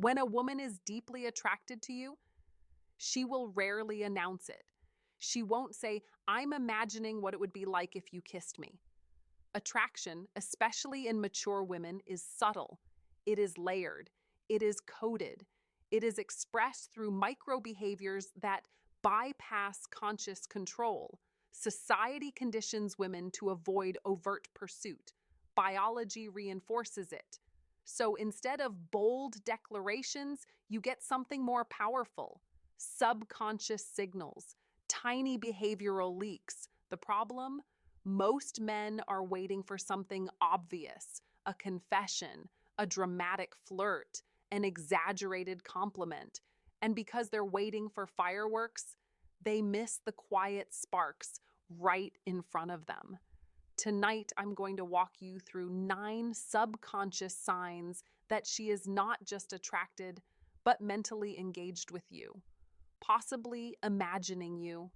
When a woman is deeply attracted to you, she will rarely announce it. She won't say, "I'm imagining what it would be like if you kissed me." Attraction, especially in mature women, is subtle. It is layered. It is coded. It is expressed through micro behaviors that bypass conscious control. Society conditions women to avoid overt pursuit. Biology reinforces it. So instead of bold declarations, you get something more powerful: subconscious signals, tiny behavioral leaks. The problem? Most men are waiting for something obvious: a confession, a dramatic flirt, an exaggerated compliment. And because they're waiting for fireworks, they miss the quiet sparks right in front of them. Tonight, I'm going to walk you through 9 subconscious signs that she is not just attracted, but mentally engaged with you, possibly imagining you.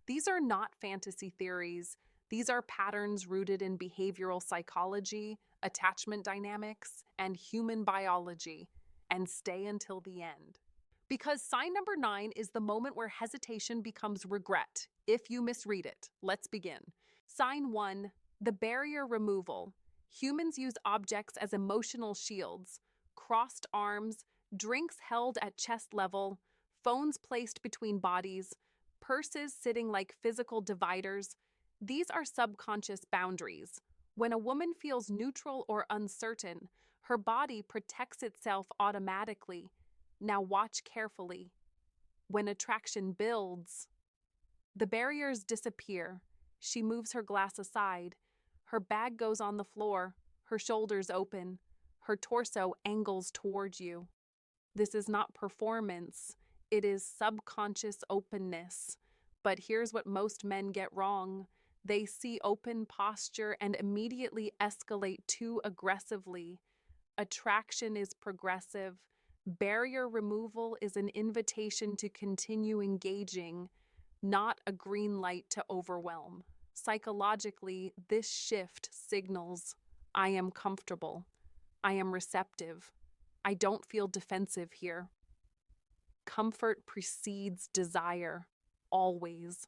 These are not fantasy theories. These are patterns rooted in behavioral psychology, attachment dynamics, and human biology. And stay until the end. Because sign number 9 is the moment where hesitation becomes regret if you misread it. Let's begin. Sign 1, the barrier removal. Humans use objects as emotional shields: crossed arms, drinks held at chest level, phones placed between bodies, purses sitting like physical dividers. These are subconscious boundaries. When a woman feels neutral or uncertain, her body protects itself automatically. Now watch carefully. When attraction builds, the barriers disappear. She moves her glass aside. Her bag goes on the floor. Her shoulders open. Her torso angles toward you. This is not performance. It is subconscious openness. But here's what most men get wrong. They see open posture and immediately escalate too aggressively. Attraction is progressive. Barrier removal is an invitation to continue engaging, not a green light to overwhelm. Psychologically, this shift signals: I am comfortable. I am receptive. I don't feel defensive here. Comfort precedes desire, always.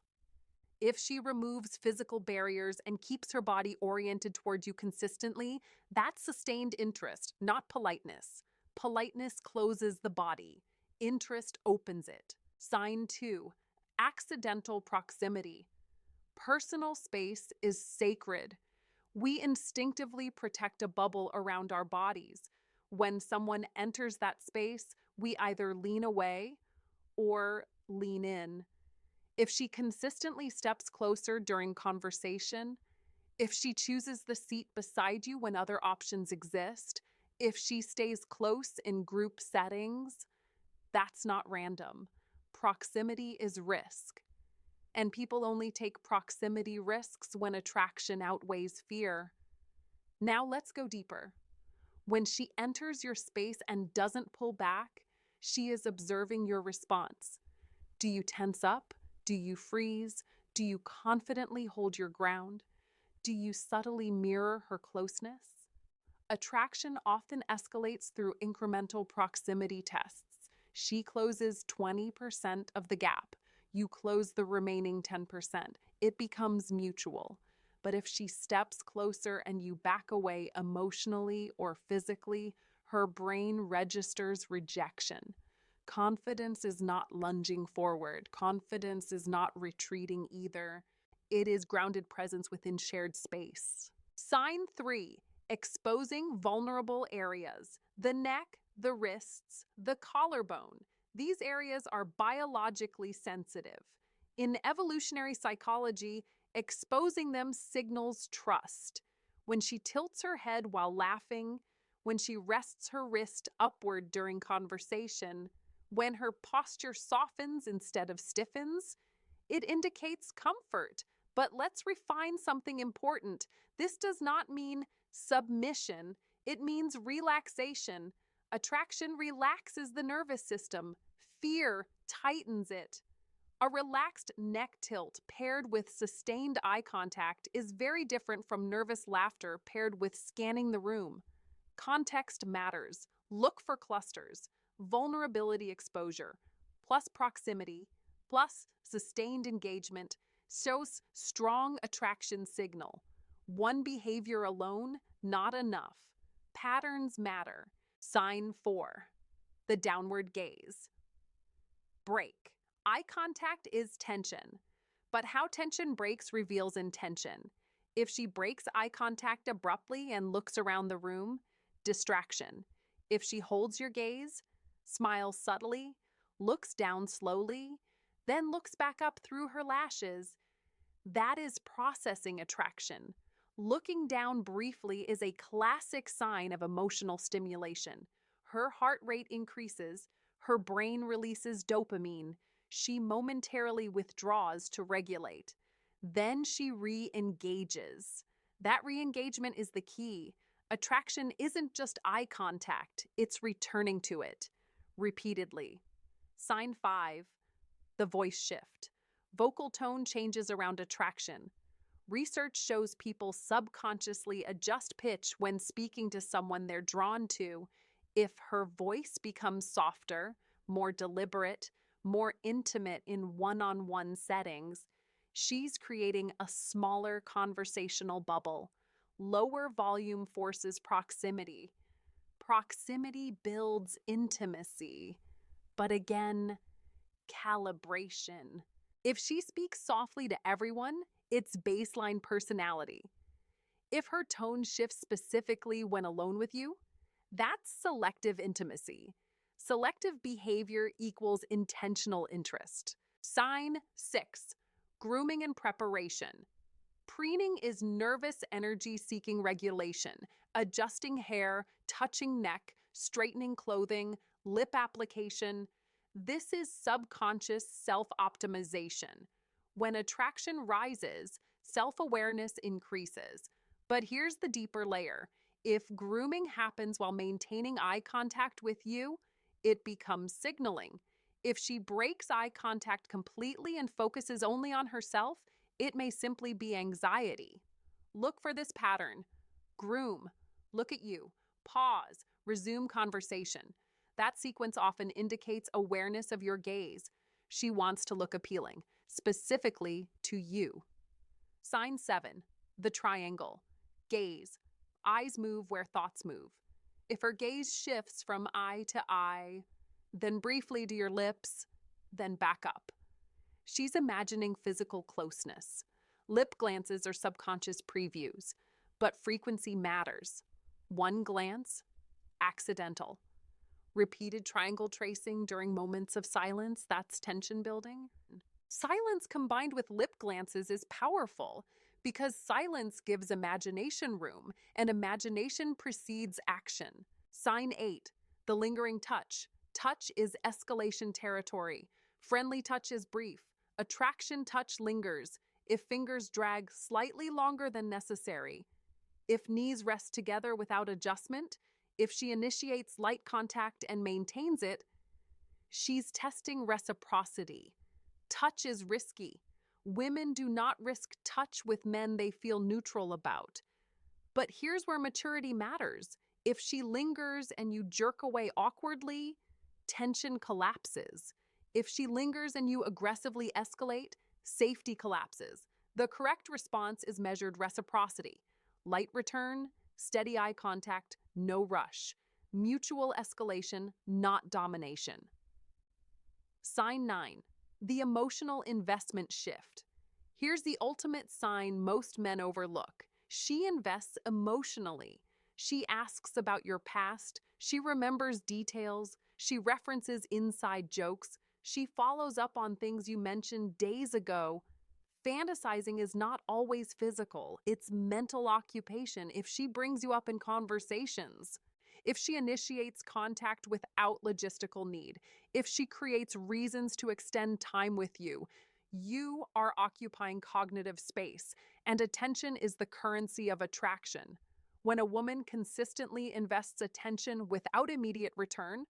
If she removes physical barriers and keeps her body oriented towards you consistently, that's sustained interest, not politeness. Politeness closes the body. Interest opens it. Sign 2, accidental proximity. Personal space is sacred. We instinctively protect a bubble around our bodies. When someone enters that space, we either lean away or lean in. If she consistently steps closer during conversation, if she chooses the seat beside you when other options exist, if she stays close in group settings, that's not random. Proximity is risk. And people only take proximity risks when attraction outweighs fear. Now let's go deeper. When she enters your space and doesn't pull back, she is observing your response. Do you tense up? Do you freeze? Do you confidently hold your ground? Do you subtly mirror her closeness? Attraction often escalates through incremental proximity tests. She closes 20% of the gap. You close the remaining 10%. It becomes mutual. But if she steps closer and you back away emotionally or physically, her brain registers rejection. Confidence is not lunging forward. Confidence is not retreating either. It is grounded presence within shared space. Sign 3, exposing vulnerable areas: the neck, the wrists, the collarbone. These areas are biologically sensitive. In evolutionary psychology, exposing them signals trust. When she tilts her head while laughing, when she rests her wrist upward during conversation, when her posture softens instead of stiffens, it indicates comfort. But let's refine something important. This does not mean submission, it means relaxation. Attraction relaxes the nervous system, fear tightens it. A relaxed neck tilt paired with sustained eye contact is very different from nervous laughter paired with scanning the room. Context matters. Look for clusters, vulnerability exposure, plus proximity, plus sustained engagement shows strong attraction signal. One behavior alone, not enough. Patterns matter. Sign 4. The downward gaze. Break. Eye contact is tension, but how tension breaks reveals intention. If she breaks eye contact abruptly and looks around the room, distraction. If she holds your gaze, smiles subtly, looks down slowly, then looks back up through her lashes, that is processing attraction. Looking down briefly is a classic sign of emotional stimulation. Her heart rate increases, her brain releases dopamine, she momentarily withdraws to regulate. Then she re engages. That re engagement is the key. Attraction isn't just eye contact, it's returning to it repeatedly. Sign 5. The voice shift. Vocal tone changes around attraction. Research shows people subconsciously adjust pitch when speaking to someone they're drawn to. If her voice becomes softer, more deliberate, more intimate in one-on-one settings, she's creating a smaller conversational bubble. Lower volume forces proximity. Proximity builds intimacy. But again, calibration. If she speaks softly to everyone, it's baseline personality. If her tone shifts specifically when alone with you, that's selective intimacy. Selective behavior equals intentional interest. Sign 6. Grooming and preparation. Preening is nervous energy seeking regulation, adjusting hair, touching neck, straightening clothing, lip application. This is subconscious self-optimization. When attraction rises, self-awareness increases. But here's the deeper layer. If grooming happens while maintaining eye contact with you, it becomes signaling. If she breaks eye contact completely and focuses only on herself, it may simply be anxiety. Look for this pattern. Groom, look at you, pause, resume conversation. That sequence often indicates awareness of your gaze. She wants to look appealing, specifically to you. Sign 7. The triangle. Gaze. Eyes move where thoughts move. If her gaze shifts from eye to eye, then briefly to your lips, then back up, she's imagining physical closeness. Lip glances are subconscious previews, but frequency matters. One glance, accidental. Repeated triangle tracing during moments of silence, that's tension building. Silence combined with lip glances is powerful because silence gives imagination room, and imagination precedes action. Sign 8. The lingering touch. Touch is escalation territory. Friendly touch is brief. Attraction touch lingers. If fingers drag slightly longer than necessary. If knees rest together without adjustment. If she initiates light contact and maintains it, she's testing reciprocity. Touch is risky. Women do not risk touch with men they feel neutral about. But here's where maturity matters. If she lingers and you jerk away awkwardly, tension collapses. If she lingers and you aggressively escalate, safety collapses. The correct response is measured reciprocity. Light return, steady eye contact, no rush. Mutual escalation, not domination. Sign 9. The emotional investment shift. Here's the ultimate sign most men overlook. She invests emotionally. She asks about your past. She remembers details. She references inside jokes. She follows up on things you mentioned days ago. Fantasizing is not always physical. It's mental occupation if she brings you up in conversations. If she initiates contact without logistical need, if she creates reasons to extend time with you, you are occupying cognitive space, and attention is the currency of attraction. When a woman consistently invests attention without immediate return,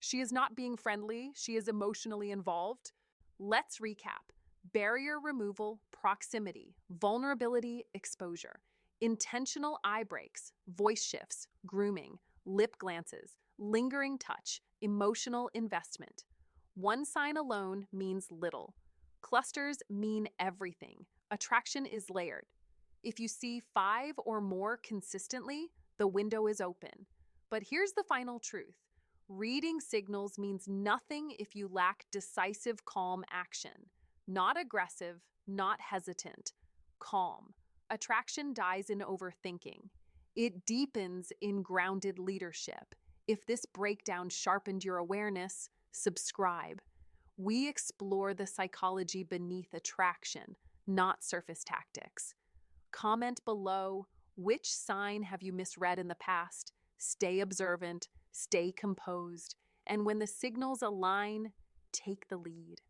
she is not being friendly, she is emotionally involved. Let's recap. Barrier removal, proximity, vulnerability, exposure, intentional eye breaks, voice shifts, grooming, lip glances, Lingering touch, emotional investment. One sign alone means little. Clusters mean everything. Attraction is layered. If you see 5 or more consistently, the window is open. But here's the final truth. Reading signals means nothing if you lack decisive, calm action. Not aggressive, not hesitant. Calm. Attraction dies in overthinking. It deepens in grounded leadership. If this breakdown sharpened your awareness, subscribe. We explore the psychology beneath attraction, not surface tactics. Comment below, which sign have you misread in the past? Stay observant, stay composed, and when the signals align, take the lead.